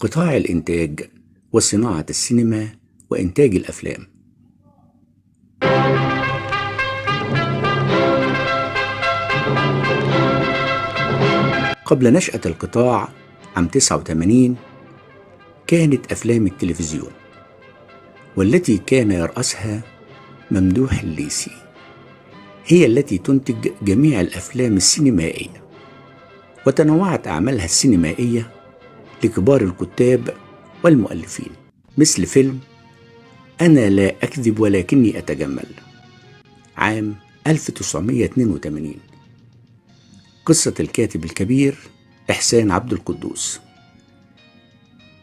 قطاع الإنتاج وصناعة السينما وإنتاج الأفلام. قبل نشأة القطاع عام 89 كانت أفلام التلفزيون، والتي كان يرأسها ممدوح الليثي، هي التي تنتج جميع الأفلام السينمائية، وتنوعت أعمالها السينمائية لكبار الكتاب والمؤلفين، مثل فيلم أنا لا أكذب ولكني أتجمل عام 1982، قصة الكاتب الكبير إحسان عبد القدوس،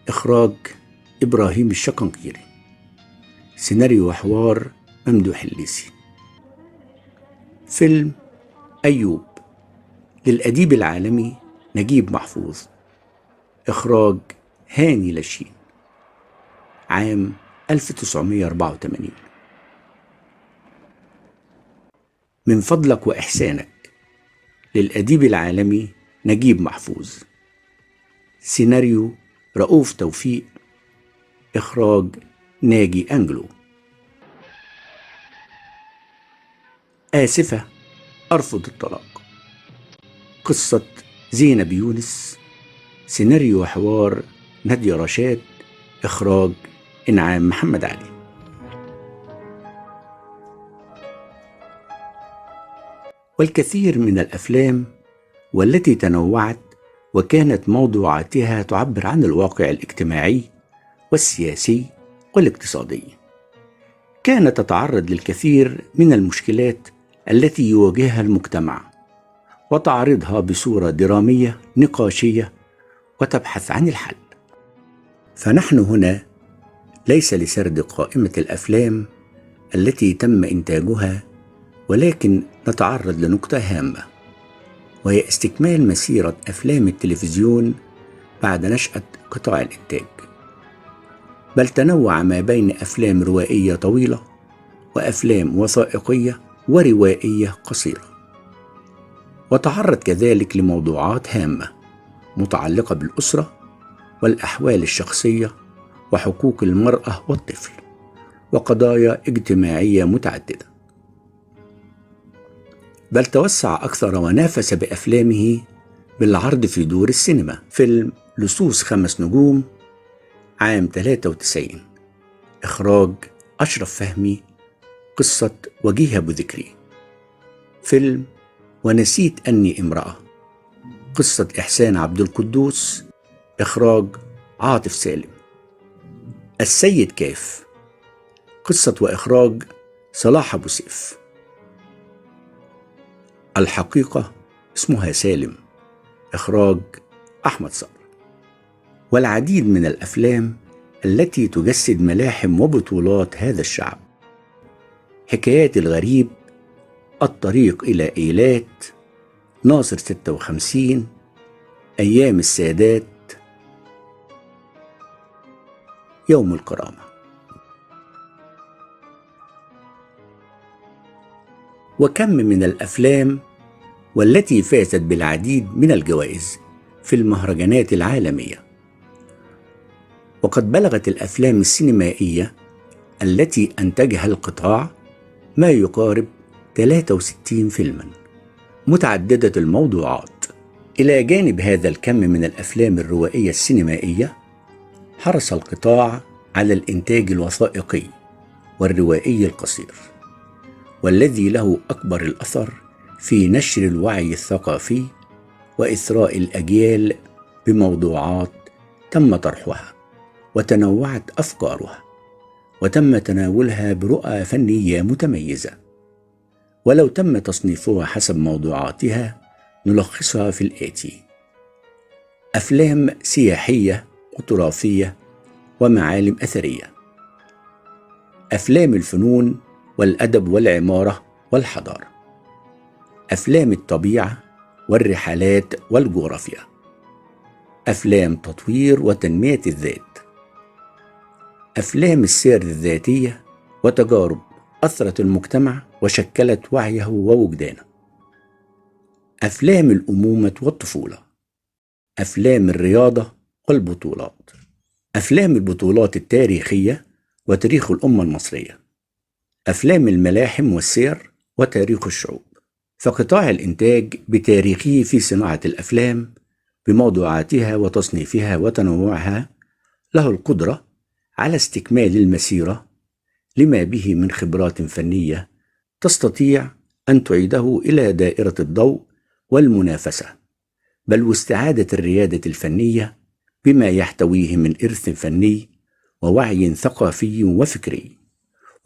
إخراج إبراهيم الشقنقيري، سيناريو وحوار ممدوح الليثي. فيلم أيوب للأديب العالمي نجيب محفوظ، إخراج هاني لاشين عام 1984. من فضلك وإحسانك للأديب العالمي نجيب محفوظ، سيناريو رؤوف توفيق، إخراج ناجي أنجلو. آسفة أرفض الطلاق، قصة زينب يونس، سيناريو وحوار نادية رشاد، إخراج إنعام محمد علي. والكثير من الأفلام والتي تنوعت وكانت موضوعاتها تعبر عن الواقع الاجتماعي والسياسي والاقتصادي، كانت تتعرض للكثير من المشكلات التي يواجهها المجتمع، وتعرضها بصورة درامية نقاشية وتبحث عن الحل. فنحن هنا ليس لسرد قائمة الأفلام التي تم إنتاجها، ولكن نتعرض لنقطة هامة، وهي استكمال مسيرة أفلام التلفزيون بعد نشأة قطاع الإنتاج، بل تنوع ما بين أفلام روائية طويلة وأفلام وثائقية وروائية قصيرة، وتعرض كذلك لموضوعات هامة متعلقة بالأسرة والأحوال الشخصية وحقوق المرأة والطفل وقضايا اجتماعية متعددة، بل توسع أكثر ونافس بأفلامه بالعرض في دور السينما. فيلم لصوص 5 نجوم عام 93، إخراج أشرف فهمي، قصة وجيه أبو ذكري. فيلم ونسيت أني امرأة، قصة إحسان عبد القدوس، إخراج عاطف سالم. السيد كاف، قصة وإخراج صلاح أبو سيف. الحقيقة اسمها سالم، إخراج أحمد صقر. والعديد من الأفلام التي تجسد ملاحم وبطولات هذا الشعب: حكايات الغريب، الطريق إلى إيلات، ناصر 56، أيام السادات، يوم الكرامة. وكم من الأفلام والتي فازت بالعديد من الجوائز في المهرجانات العالمية. وقد بلغت الأفلام السينمائية التي أنتجها القطاع ما يقارب 63 فيلما متعددة الموضوعات. إلى جانب هذا الكم من الأفلام الروائية السينمائية، حرص القطاع على الإنتاج الوثائقي والروائي القصير، والذي له أكبر الأثر في نشر الوعي الثقافي وإثراء الأجيال بموضوعات تم طرحها وتنوعت أفكارها وتم تناولها برؤى فنية متميزة. ولو تم تصنيفها حسب موضوعاتها نلخصها في الآتي: أفلام سياحية وتراثية ومعالم أثرية، أفلام الفنون والأدب والعمارة والحضارة، أفلام الطبيعة والرحلات والجغرافيا، أفلام تطوير وتنمية الذات، أفلام السير الذاتية وتجارب أثرت المجتمع وشكلت وعيه ووجدانه، أفلام الأمومة والطفولة، أفلام الرياضة والبطولات. أفلام البطولات التاريخية وتاريخ الأمة المصرية، أفلام الملاحم والسير وتاريخ الشعوب. فقطاع الإنتاج بتاريخه في صناعة الأفلام بموضوعاتها وتصنيفها وتنوعها له القدرة على استكمال المسيرة لما به من خبرات فنية تستطيع أن تعيده إلى دائرة الضوء والمنافسة، بل واستعادة الريادة الفنية بما يحتويه من إرث فني ووعي ثقافي وفكري،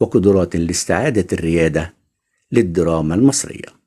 وقدرات لاستعادة الريادة للدراما المصرية.